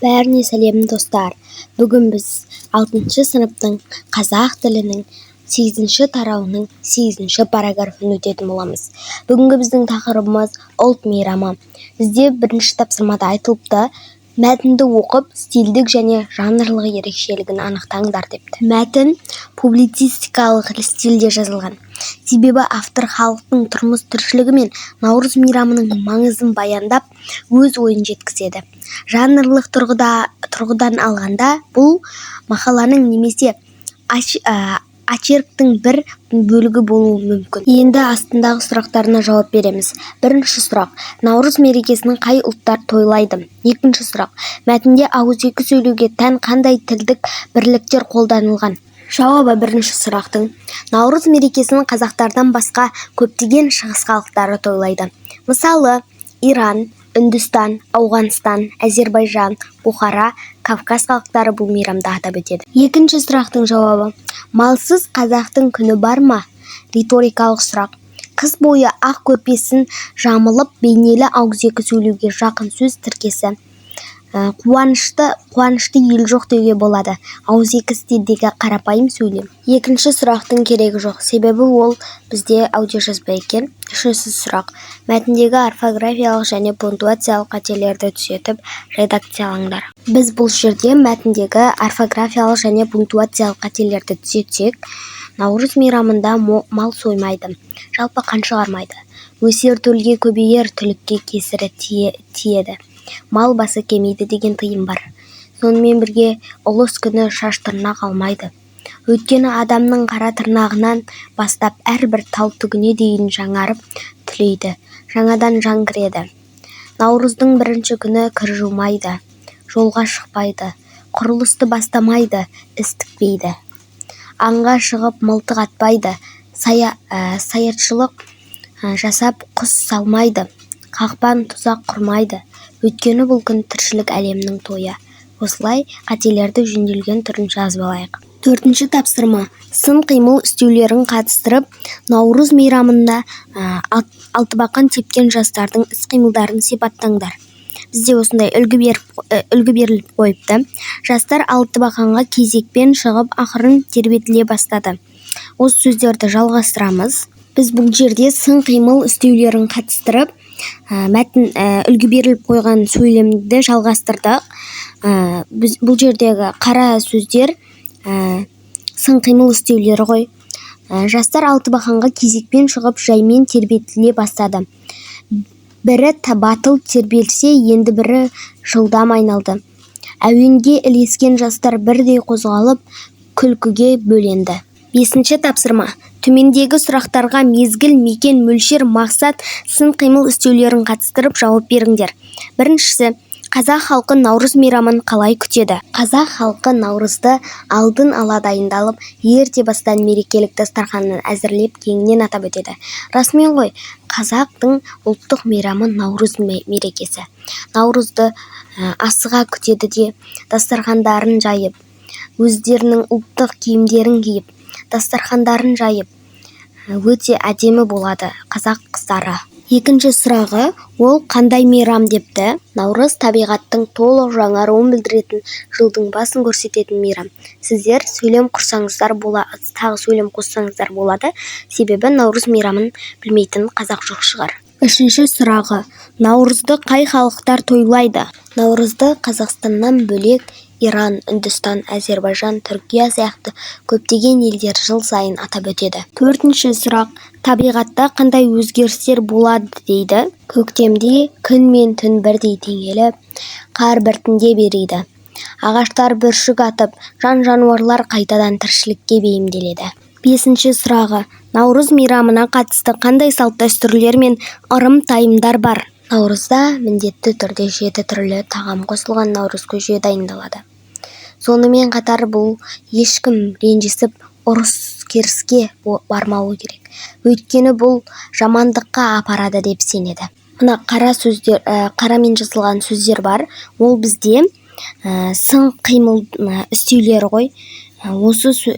Бәріне сәлем достар. Бүгін біз 6 сыныптың қазақ тілінің 8 тарауының 8 параграфын өтетін боламыз. Бүгінгі біздің тақырыбымыз ұлт мейрамы. Бізде бірінші тапсырмада айтылыпты, мәтінді оқып, стильдік және жанрлық ерекшелігін анықтаңдар депті. Мәтін публицистикалық стильде жазылған. Себебі автор халықтың тұрмыс тіршілігі мен Наурыз мейрамының маңызын баяндап, өз ойын жеткізеді. Жанрлық тұрғыдан алғанда, бұл мақаланың немесе очерктің бір бөлігі болуы мүмкін. Енді астындағы сұрақтарына жауап береміз. Бірінші сұрақ: Наурыз мерекесінің қай ұлттар тойлайды? Екінші сұрақ: мәтінде ауызекі сөйлеуге тән қандай тілдік бірліктер қолданылған? Жауабы бірінші сұрақтың: Наурыз мерекесін қазақтардан басқа көптеген шығыс халықтары тойлайды. Мысалы, Иран, Үндістан, Ауғанстан, Әзербайжан, Бұхара, Кавказ халықтары бұл мейрамды атап өтеді. Екінші сұрақтың жауабы: малсыз қазақтың күні бар ма? Риторикалық сұрақ. Қыс бойы ақ көрпесін жамылып, бейнелі ауызекі сөйлеуге жақын сөз тіркесі. Қуанышты ел жоқ деуге болады. Ауызекі стильдегі қарапайым сөйлем. Екінші сұрақтың керегі жоқ, себебі ол бізде аудиожазба екен. Үшінші сұрақ: мәтіндегі орфографиялық және пунктуациялық қателерді түзетіп редакциялаңдар. Біз бұл жерде мәтіндегі орфографиялық және пунктуациялық қателерді түзетсек, Наурыз мейрамында мал соймайды, жалпы қан шығармайды. Өсер төлге көбейер, түлікке кесірі тиеді. Мал басы кемейді деген тыйым бар. Сонымен бірге ұлыс күні шаш тырнақ алмайды. Өйткені адамның қара тырнағынан бастап әрбір тал түгіне дейін жаңарып түлейді, жаңадан жан кіреді. Наурыздың бірінші күні кір жумайды, жолға шықпайды, құрылысты бастамайды, іс тікпейді. Аңға шығып мылтық атпайды, саятшылық жасап құс салмайды, қақпан тұзақ құрмайды. Өйткені бұл күн тіршілік әлемнің тойы. Осылай қателерді жөнделген түрін жазып алайық. Төртінші тапсырма: сын қимыл үстеулерін қатыстырып, Наурыз мейрамында алтыбақан тепкен жастардың іс-қимылдарын сипаттаңдар. Бізде осындай үлгі беріліп қойыпты. Жастар алтыбақанға кезекпен шығып, ақырын тербетіле бастады. Осы сөздерді жалғастырамыз. Біз бұл жерде сын қимыл үстеулерін қатыстырып, үлгі беріліп қойған сөйлемді жалғастырдық. Бұл жердегі қара сөздер сын қимыл үстеулері ғой. Жастар алтыбақанға кезекпен шығып, жаймен тербетіле бастады. Бірі батыл тербелсе, енді бірі жылдам айналды. Әуенге ілескен жастар бірдей қозғалып, күлкіге бөленді. Бесінші тапсырма: төмендегі сұрақтарға мезгіл, мекен, мөлшер, мақсат, сын қимыл үстеулерін қатыстырып жауап беріңдер. Біріншісі: қазақ халқы Наурыз мейрамын қалай күтеді? Қазақ халқы Наурызды алдын ала дайындалып, ерте бастан мерекелік дастарханын әзірлеп, кеңінен атап өтеді. Расымен ғой, қазақтың ұлттық мейрамы Наурыз мерекесі. Наурызды асыға күтеді де, дастархандарын жайып, өздерінің ұлттық киімдерін киіп, дастархандарын жайып, өте әдемі болады қазақ қыздары. Екінші сұрағы: ол қандай мейрам депті? Наурыз табиғаттың толық жаңаруын білдіретін, жылдың басын көрсететін мейрам. Сіздер сөйлем құрсаңыздар болады, себебі Наурыз мейрамын білмейтін қазақ жоқ шығар. Үшінші сұрағы: Наурызды қай халықтар тойлайды? Наурызды Қазақстаннан бөлек Иран, Үндістан, Әзербайжан, Түркия сияқты көптеген елдер жыл сайын атап өтеді. Төртінші сұрақ: табиғатта қандай өзгерістер болады дейді? Көктемде күн мен түн бірдей теңеліп, қар біртіндеп ериді. Ағаштар бүршік атып, жан-жануарлар қайтадан тіршілікке бейімделеді. Бесінші сұрағы: Наурыз мейрамына қатысты қандай салт-дәстүрлер мен ырым-тайымдар бар? Наурызда міндетті түрде 7 түрлі тағам қосылған наурыз көже дайындалады. Сонымен қатар бұл ешкім ренжісіп, ұрыс-керіске бармауы керек. Өйткені бұл жамандыққа апарады деп сенеді. Мына қарамен жазылған сөздер бар. Ол бізде сын қимыл үстеулері ғой. Осы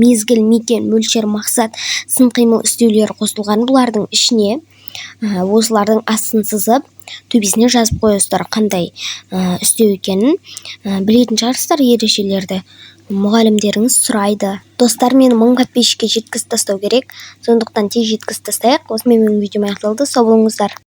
мезгіл, мекен, мөлшер, мақсат, сын қимыл үстеулері қосылған. Бұлардың ішіне осылардың астын сызып, төбесіне жазып қойыңыздар қандай істеу екенін. Білетін шығарсыздар ережелерді. Мұғалімдеріңіз сұрайды. Достар, мені 1000 подписчикке жеткізіп тастау керек. Сондықтан тез жеткізіп тастайық. Осымен менің видеом аяқталды. Сау болыңыздар.